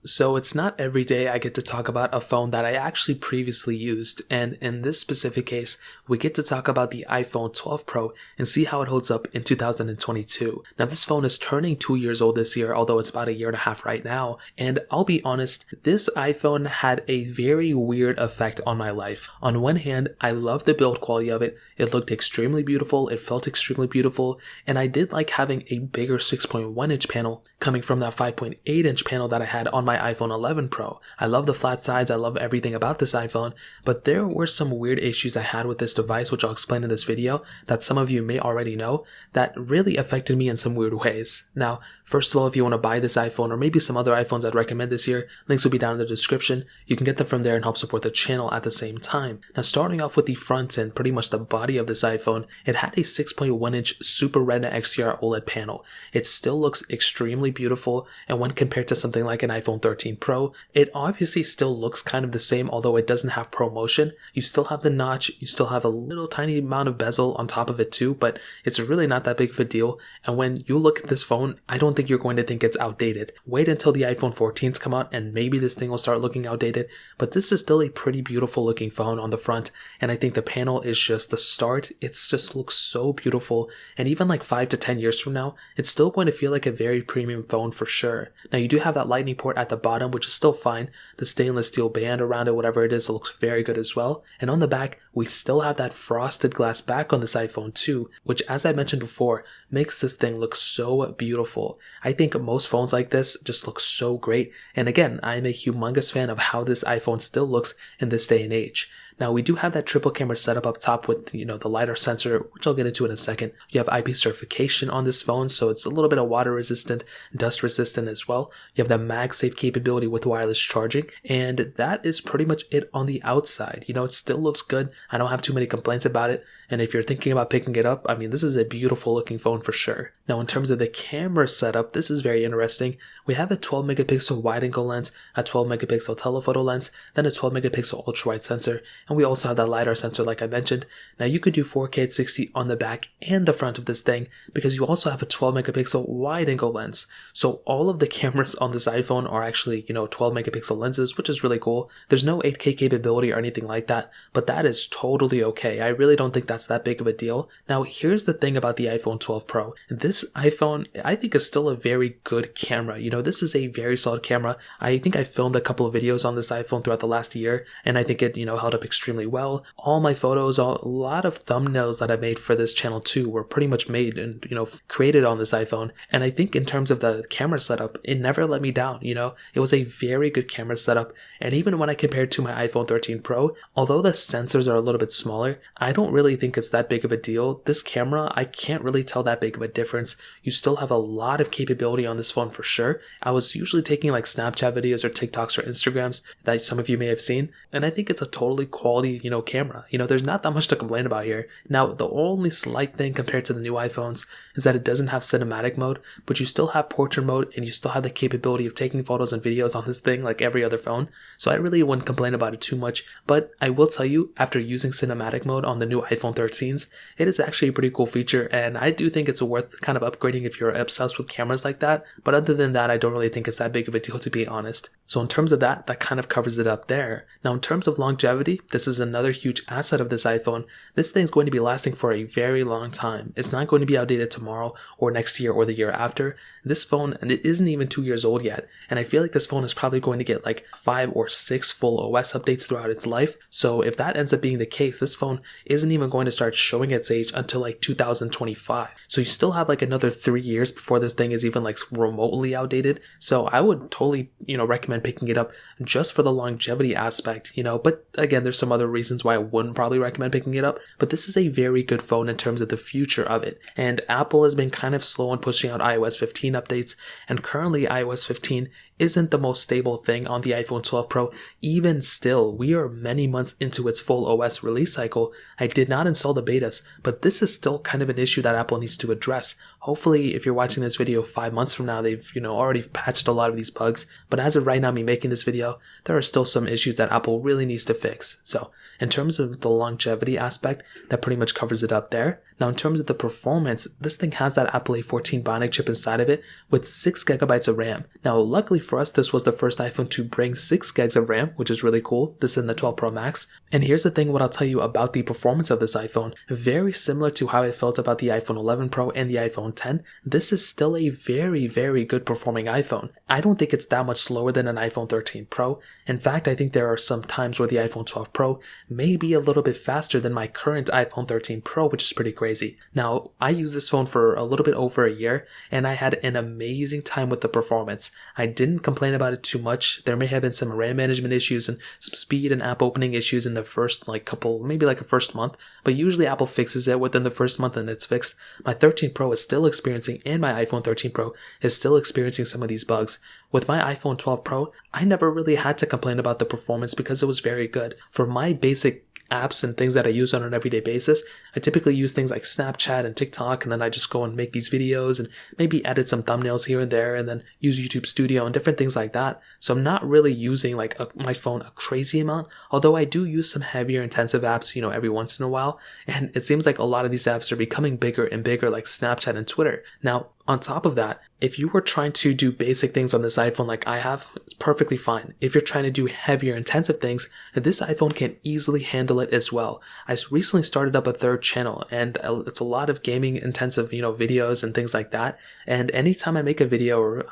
So it's not every day I get to talk about a phone that I actually previously used, and in this specific case, we get to talk about the iPhone 12 Pro and see how it holds up in 2022. Now this phone is turning 2 years old this year, although it's about a year and a half right now, and I'll be honest, this iPhone had a very weird effect on my life. On one hand, I love the build quality of it, it looked extremely beautiful, it felt extremely beautiful, and I did like having a bigger 6.1 inch panel coming from that 5.8 inch panel that I had on my iPhone 11 Pro. I love the flat sides, I love everything about this iPhone, but there were some weird issues I had with this device, which I'll explain in this video, that some of you may already know, that really affected me in some weird ways. Now, first of all, if you want to buy this iPhone, or maybe some other iPhones I'd recommend this year, links will be down in the description. You can get them from there and help support the channel at the same time. Now, starting off with the front and pretty much the body of this iPhone, it had a 6.1 inch Super Retina XDR OLED panel. It still looks extremely beautiful, and when compared to something like an iPhone 13 Pro, it obviously still looks kind of the same, although it doesn't have ProMotion. You still have the notch, you still have a little tiny amount of bezel on top of it too, but it's really not that big of a deal. And when you look at this phone, I don't think you're going to think it's outdated. Wait until the iPhone 14s come out and maybe this thing will start looking outdated, but this is still a pretty beautiful looking phone on the front, and I think the panel is just the start. It's just looks so beautiful, and even like 5 to 10 years from now, it's still going to feel like a very premium phone for sure. Now you do have that lightning port at the bottom, which is still fine. The stainless steel band around it, whatever it is, it looks very good as well. And on the back, we still have that frosted glass back on this iPhone too, which, as I mentioned before, makes this thing look so beautiful. I think most phones like this just look so great, and again, I am a humongous fan of how this iPhone still looks in this day and age. Now we do have that triple camera setup up top with, the LiDAR sensor, which I'll get into in a second. You have IP certification on this phone, so it's a little bit of water resistant, dust resistant as well. You have the MagSafe capability with wireless charging, and that is pretty much it on the outside. It still looks good. I don't have too many complaints about it, and if you're thinking about picking it up, this is a beautiful looking phone for sure. Now in terms of the camera setup, this is very interesting. We have a 12 megapixel wide angle lens, a 12 megapixel telephoto lens, then a 12 megapixel ultra wide sensor, and we also have that LiDAR sensor like I mentioned. Now you could do 4K at 60 on the back and the front of this thing because you also have a 12 megapixel wide angle lens. So all of the cameras on this iPhone are actually, 12 megapixel lenses, which is really cool. There's no 8K capability or anything like that, but that is totally okay. I really don't think that's that big of a deal. Now here's the thing about the iPhone 12 Pro. This iPhone, I think, is still a very good camera. This is a very solid camera. I think I filmed a couple of videos on this iPhone throughout the last year, and I think it, held up extremely well. All my photos, a lot of thumbnails that I made for this channel too were pretty much made and, created on this iPhone. And I think in terms of the camera setup, it never let me down. It was a very good camera setup. And even when I compared to my iPhone 13 Pro, although the sensors are a little bit smaller, I don't really think it's that big of a deal. This camera, I can't really tell that big of a difference. You still have a lot of capability on this phone for sure. I was usually taking like Snapchat videos or TikToks or Instagrams that some of you may have seen, and I think it's a totally quality, camera. There's not that much to complain about here. Now, the only slight thing compared to the new iPhones is that it doesn't have cinematic mode, but you still have portrait mode and you still have the capability of taking photos and videos on this thing like every other phone. So I really wouldn't complain about it too much, but I will tell you, after using cinematic mode on the new iPhone 13s, it is actually a pretty cool feature, and I do think it's worth kind of upgrading if you're obsessed with cameras like that. But other than that, I don't really think it's that big of a deal, to be honest. So in terms of that kind of covers it up there. Now in terms of longevity, this is another huge asset of this iPhone. This thing's going to be lasting for a very long time. It's not going to be outdated tomorrow or next year or the year after. This phone, and it isn't even 2 years old yet, and I feel like this phone is probably going to get like 5 or 6 full OS updates throughout its life. So if that ends up being the case, this phone isn't even going to start showing its age until like 2025. So you still have like another 3 years before this thing is even like remotely outdated. So I would totally, recommend picking it up just for the longevity aspect, but again, there's some other reasons why I wouldn't probably recommend picking it up, but this is a very good phone in terms of the future of it. And Apple has been kind of slow on pushing out iOS 15 updates, and currently iOS 15 isn't the most stable thing on the iPhone 12 Pro. Even still, we are many months into its full OS release cycle. I did not install the betas, but this is still kind of an issue that Apple needs to address. Hopefully, if you're watching this video 5 months from now, they've, already patched a lot of these bugs, but as of right now, me making this video, there are still some issues that Apple really needs to fix. So in terms of the longevity aspect, that pretty much covers it up there. Now in terms of the performance, this thing has that Apple A14 Bionic chip inside of it with 6GB of RAM. Now luckily for us, this was the first iPhone to bring 6GB of RAM, which is really cool. This is in the 12 Pro Max. And here's the thing, what I'll tell you about the performance of this iPhone. Very similar to how I felt about the iPhone 11 Pro and the iPhone 10, this is still a very good performing iPhone. I don't think it's that much slower than an iPhone 13 Pro. In fact, I think there are some times where the iPhone 12 Pro may be a little bit faster than my current iPhone 13 Pro, which is pretty crazy. Now, I used this phone for a little bit over a year, and I had an amazing time with the performance. I didn't complain about it too much. There may have been some RAM management issues and some speed and app opening issues in the first maybe a first month, but usually Apple fixes it within the first month and it's fixed. My 13 Pro is still experiencing, and my iPhone 13 Pro is still experiencing some of these bugs. With my iPhone 12 Pro, I never really had to complain about the performance because it was very good. For my basic apps and things that I use on an everyday basis, I typically use things like Snapchat and TikTok, and then I just go and make these videos and maybe edit some thumbnails here and there, and then use YouTube Studio and different things like that. So I'm not really using my phone a crazy amount, although I do use some heavier intensive apps, every once in a while, and it seems like a lot of these apps are becoming bigger and bigger, like Snapchat and Twitter. Now, on top of that, if you were trying to do basic things on this iPhone like I have, it's perfectly fine. If you're trying to do heavier intensive things, this iPhone can easily handle it as well. I recently started up a third channel, and it's a lot of gaming intensive, videos and things like that. And anytime I make a video,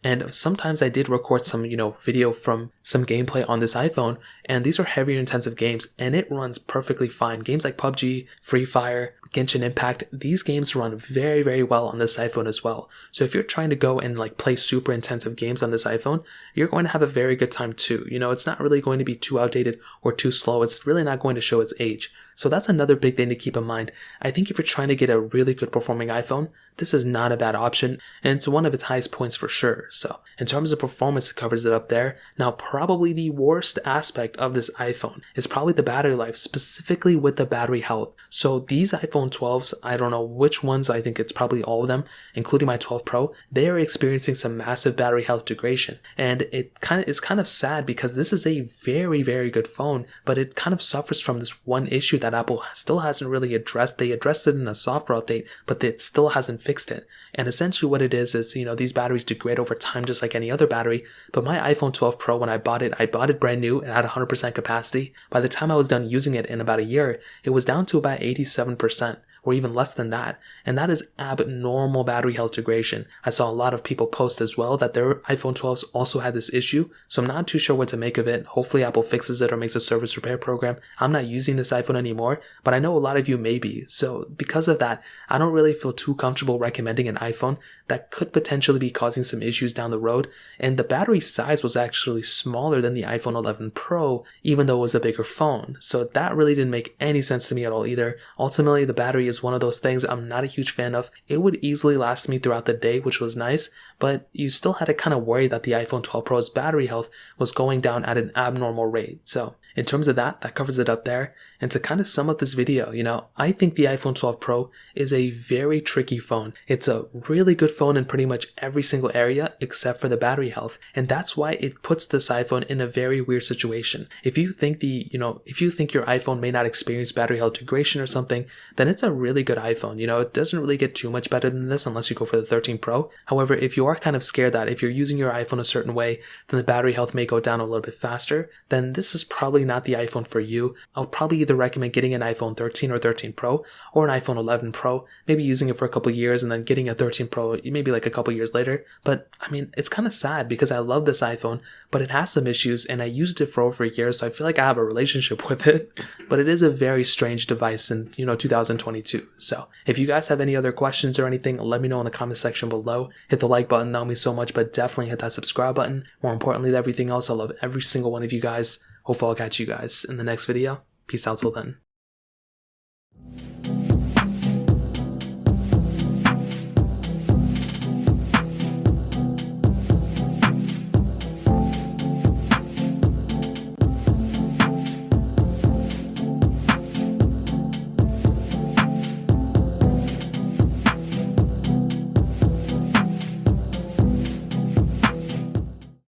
and sometimes I did record some, video from some gameplay on this iPhone, and these are heavier intensive games, and it runs perfectly fine. Games like PUBG, Free Fire, Genshin Impact, these games run very well on this iPhone as well. So if you're trying to go and play super intensive games on this iPhone, you're going to have a very good time too. It's not really going to be too outdated or too slow. It's really not going to show its age. So that's another big thing to keep in mind. I think if you're trying to get a really good performing iPhone, this is not a bad option, and it's one of its highest points for sure. So in terms of performance, it covers it up there. Now, probably the worst aspect of this iPhone is probably the battery life, specifically with the battery health. So these iPhone 12s, I don't know which ones, I think it's probably all of them, including my 12 Pro, they are experiencing some massive battery health degradation. And it is kind of sad because this is a very good phone, but it kind of suffers from this one issue that Apple still hasn't really addressed. They addressed it in a software update, but it still hasn't fixed it. And essentially what it is, these batteries degrade over time just like any other battery. But my iPhone 12 Pro, when I bought it brand new and had 100% capacity. By the time I was done using it in about a year, it was down to about 87%. Or even less than that, and that is abnormal battery health degradation. I saw a lot of people post as well that their iPhone 12s also had this issue, so I'm not too sure what to make of it. Hopefully Apple fixes it or makes a service repair program. I'm not using this iPhone anymore, but I know a lot of you may be, so because of that, I don't really feel too comfortable recommending an iPhone that could potentially be causing some issues down the road. And the battery size was actually smaller than the iPhone 11 Pro, even though it was a bigger phone, so that really didn't make any sense to me at all either. Ultimately, the battery is one of those things I'm not a huge fan of. It would easily last me throughout the day, which was nice, but you still had to kind of worry that the iPhone 12 Pro's battery health was going down at an abnormal rate. So in terms of that covers it up there. And to kind of sum up this video, I think the iPhone 12 Pro is a very tricky phone. It's a really good phone in pretty much every single area except for the battery health. And that's why it puts this iPhone in a very weird situation. If you think your iPhone may not experience battery health degradation or something, then it's a really good iPhone. It doesn't really get too much better than this unless you go for the 13 Pro. However, if you are kind of scared that if you're using your iPhone a certain way, then the battery health may go down a little bit faster, then this is probably not the iPhone for you. I'll probably either recommend getting an iPhone 13 or 13 Pro or an iPhone 11 Pro, maybe using it for a couple years and then getting a 13 Pro maybe a couple years later. But I mean, it's kind of sad because I love this iPhone, but it has some issues and I used it for over a year, so I feel like I have a relationship with it. But it is a very strange device in 2022. So if you guys have any other questions or anything, let me know in the comment section below. Hit the like button, that would mean so much, but definitely hit that subscribe button. More importantly than everything else, I love every single one of you guys. Hopefully I'll catch you guys in the next video. Peace out till then.